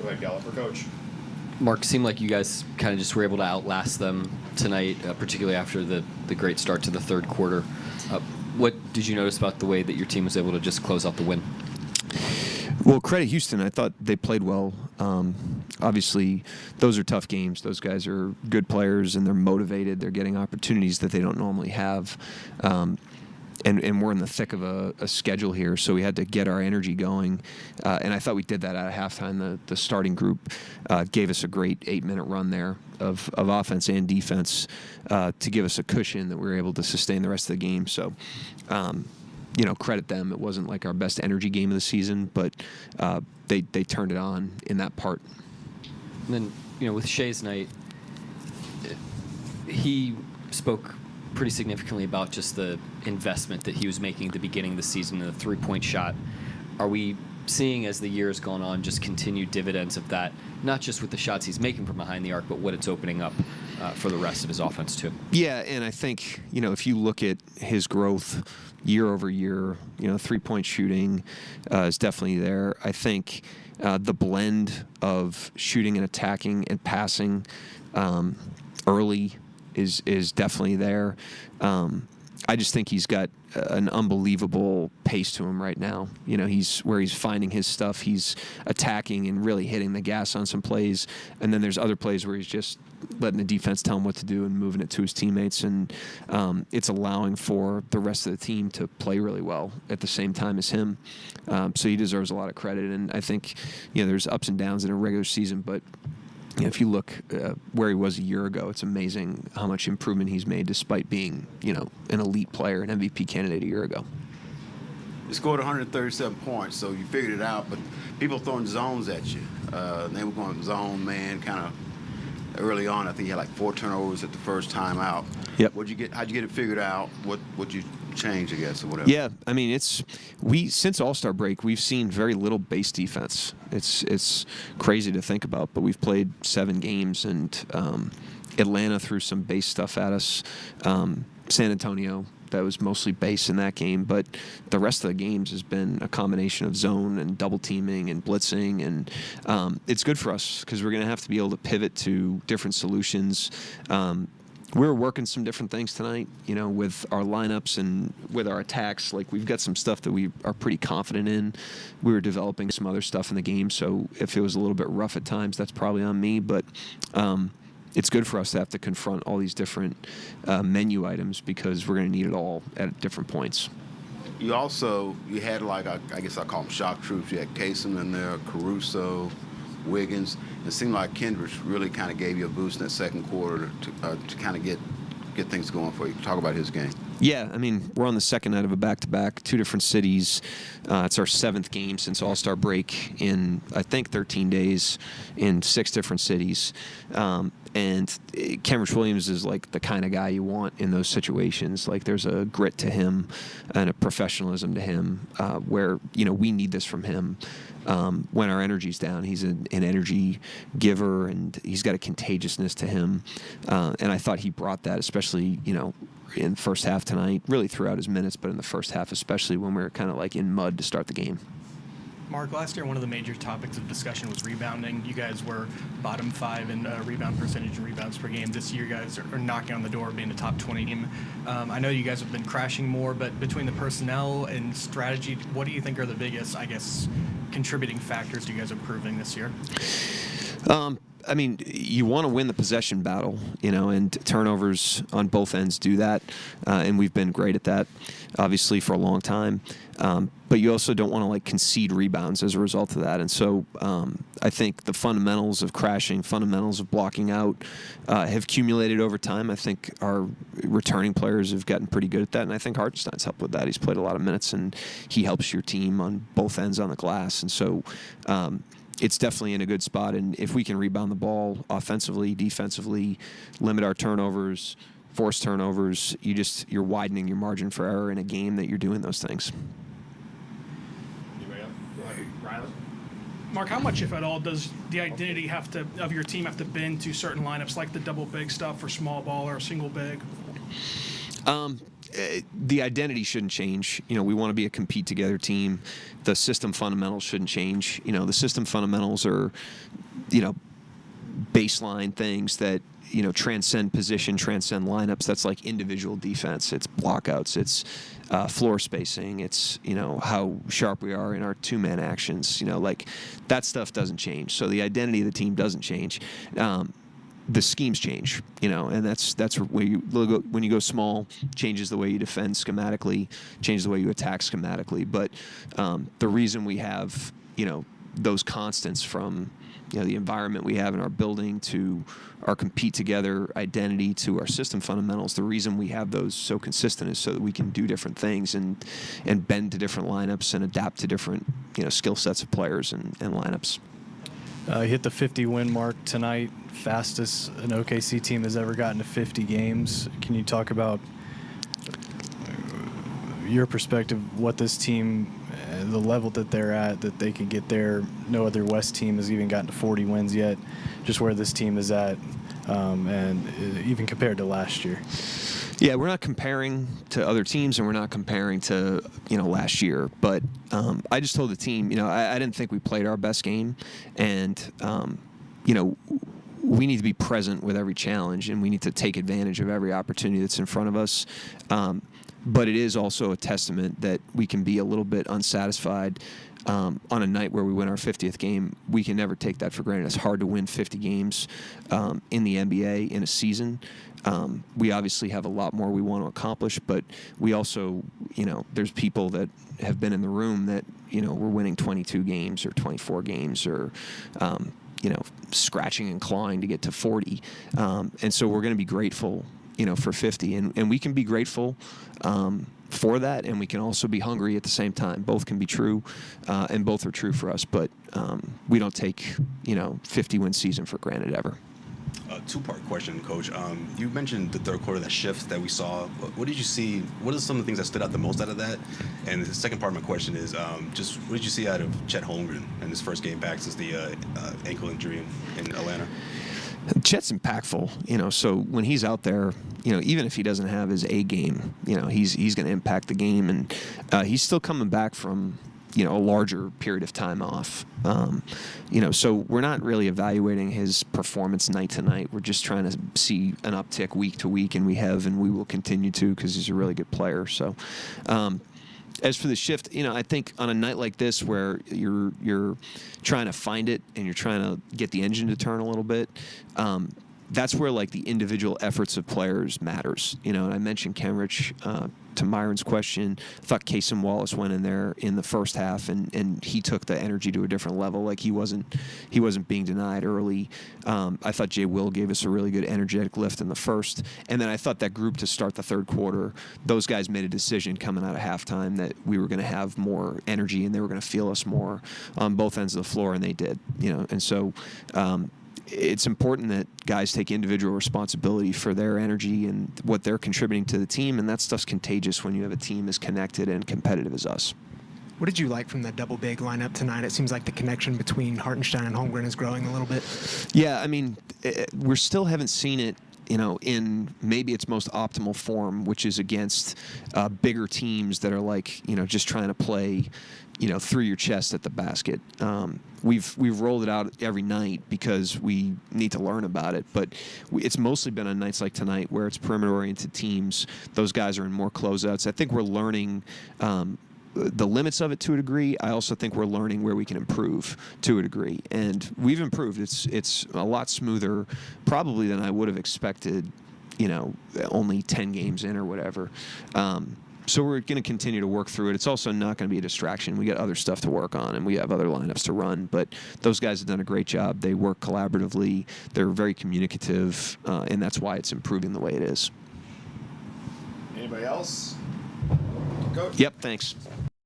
Go ahead, Gallup or Coach. Mark, seemed like you guys kind of just were able to outlast them tonight, particularly after the great start to the third quarter. What did you notice about the way that your team was able to just close out the win? Well, credit Houston. I thought they played well. Obviously, those are tough games. Those guys are good players, and they're motivated. They're getting opportunities that they don't normally have. And we're in the thick of a schedule here, so we had to get our energy going. And I thought we did that at halftime. The starting group gave us a great 8-minute run there of offense and defense to give us a cushion that we were able to sustain the rest of the game. So, credit them. It wasn't like our best energy game of the season, but they turned it on in that part. And then, with Shea's night, he spoke pretty significantly about just the investment that he was making at the beginning of the season and the three-point shot. Are we seeing, as the year has gone on, just continued dividends of that, not just with the shots he's making from behind the arc, but what it's opening up for the rest of his offense too? Yeah, and I think, if you look at his growth year over year, three-point shooting is definitely there. I think the blend of shooting and attacking and passing early is definitely there. I just think he's got an unbelievable pace to him right now. He's finding his stuff. He's attacking and really hitting the gas on some plays. And then there's other plays where he's just letting the defense tell him what to do and moving it to his teammates. And it's allowing for the rest of the team to play really well at the same time as him. So he deserves a lot of credit. And I think, there's ups and downs in a regular season, but if you look where he was a year ago, it's amazing how much improvement he's made despite being, an elite player, an MVP candidate a year ago. You scored 137 points, so you figured it out, but people throwing zones at you. They were going zone, man, kind of early on. I think you had like 4 turnovers at the first time out. Yep. How'd you get it figured out? What you change, I guess, or whatever? Yeah, I mean, since All-Star break, we've seen very little base defense. It's crazy to think about, but we've played 7 games, and Atlanta threw some base stuff at us. San Antonio, that was mostly base in that game, but the rest of the games has been a combination of zone and double teaming and blitzing, and it's good for us because we're going to have to be able to pivot to different solutions. We were working some different things tonight, with our lineups and with our attacks. Like, we've got some stuff that we are pretty confident in. We were developing some other stuff in the game, so if it was a little bit rough at times, that's probably on me. But it's good for us to have to confront all these different menu items because we're going to need it all at different points. You had I guess I call them shock troops. You had Kasem in there, Caruso, Wiggins. It seemed like Kendricks really kind of gave you a boost in that second quarter to kind of get things going for you. Talk about his game. Yeah, I mean, we're on the second night of a back-to-back, 2 different cities. It's our 7th game since All-Star break in, I think, 13 days in 6 different cities. And Kendrick Williams is like the kind of guy you want in those situations. Like, there's a grit to him and a professionalism to him where, we need this from him. When our energy's down, he's an energy giver, and he's got a contagiousness to him. And I thought he brought that, especially, in the first half tonight, really throughout his minutes, but in the first half, especially when we were kind of like in mud to start the game. Mark, last year one of the major topics of discussion was rebounding. You guys were bottom 5 in rebound percentage and rebounds per game. This year, you guys are knocking on the door of being a top 20 team. I know you guys have been crashing more, but between the personnel and strategy, what do you think are the biggest, contributing factors to you guys improving this year? I mean, you want to win the possession battle, and turnovers on both ends do that, and we've been great at that, obviously, for a long time. But you also don't want to concede rebounds as a result of that. And so I think the fundamentals of crashing, fundamentals of blocking out have accumulated over time. I think our returning players have gotten pretty good at that, and I think Hartenstein's helped with that. He's played a lot of minutes, and he helps your team on both ends on the glass. And so it's definitely in a good spot. And if we can rebound the ball offensively, defensively, limit our turnovers, force turnovers, you're widening your margin for error in a game that you're doing those things. Anybody else? Riley? Mark, how much, if at all, does the identity of your team have to bend to certain lineups, like the double big stuff for small ball or single big? the identity shouldn't change. We want to be a compete together team. The system fundamentals shouldn't change. The system fundamentals are, baseline things that transcend position, transcend lineups. That's like individual defense. It's blockouts. It's floor spacing. It's how sharp we are in our two-man actions. Like that stuff doesn't change. So the identity of the team doesn't change. The schemes change, and that's where when you go small, changes the way you defend schematically, changes the way you attack schematically. But the reason we have those constants from the environment we have in our building to our compete together identity to our system fundamentals, the reason we have those so consistent is so that we can do different things and bend to different lineups and adapt to different skill sets of players and lineups. Hit the 50 win mark tonight, fastest an OKC team has ever gotten to 50 games. Can you talk about your perspective, what this team, the level that they're at, that they can get there? No other West team has even gotten to 40 wins yet. Just where this team is at, and even compared to last year. Yeah, we're not comparing to other teams, and we're not comparing to last year. But I just told the team, I didn't think we played our best game, and we need to be present with every challenge, and we need to take advantage of every opportunity that's in front of us. But it is also a testament that we can be a little bit unsatisfied on a night where we win our 50th game. We can never take that for granted. It's hard to win 50 games in the NBA in a season. We obviously have a lot more we want to accomplish, but we also, there's people that have been in the room that, we're winning 22 games or 24 games or, scratching and clawing to get to 40. And so we're going to be grateful, for 50. And we can be grateful for that, and we can also be hungry at the same time. Both can be true, and both are true for us. But we don't take, 50-win season for granted ever. Two-part question, Coach. You mentioned the third quarter, that shift that we saw. What did you see? What are some of the things that stood out the most out of that? And the second part of my question is, just what did you see out of Chet Holmgren in his first game back since the ankle injury in Atlanta? Chet's impactful, so when he's out there, even if he doesn't have his A game, he's going to impact the game, and he's still coming back from, a larger period of time off. So we're not really evaluating his performance night to night. We're just trying to see an uptick week to week, and we will continue to, because he's a really good player. So, as for the shift, I think on a night like this where you're trying to find it and you're trying to get the engine to turn a little bit, that's where like the individual efforts of players matters. And I mentioned Kenrich to Myron's question. I thought Casey Wallace went in there in the first half and he took the energy to a different level. Like he wasn't being denied early. I thought Jay Will gave us a really good energetic lift in the first, and then I thought that group to start the third quarter, those guys made a decision coming out of halftime that we were going to have more energy and they were going to feel us more on both ends of the floor, and they did. And so. It's important that guys take individual responsibility for their energy and what they're contributing to the team, and that stuff's contagious when you have a team as connected and competitive as us. What did you like from the double big lineup tonight? It seems like the connection between Hartenstein and Holmgren is growing a little bit. Yeah, I mean, we still haven't seen it, in maybe its most optimal form, which is against bigger teams that are like, just trying to play, through your chest at the basket. We've rolled it out every night because we need to learn about it, but it's mostly been on nights like tonight where it's perimeter-oriented teams. Those guys are in more closeouts. I think we're learning the limits of it to a degree. I also think we're learning where we can improve to a degree, and we've improved. It's a lot smoother probably than I would have expected, only 10 games in or whatever. So we're going to continue to work through it. It's also not going to be a distraction. We got other stuff to work on, and we have other lineups to run. But those guys have done a great job. They work collaboratively. They're very communicative, and that's why it's improving the way it is. Anybody else? Coach? Yep, thanks.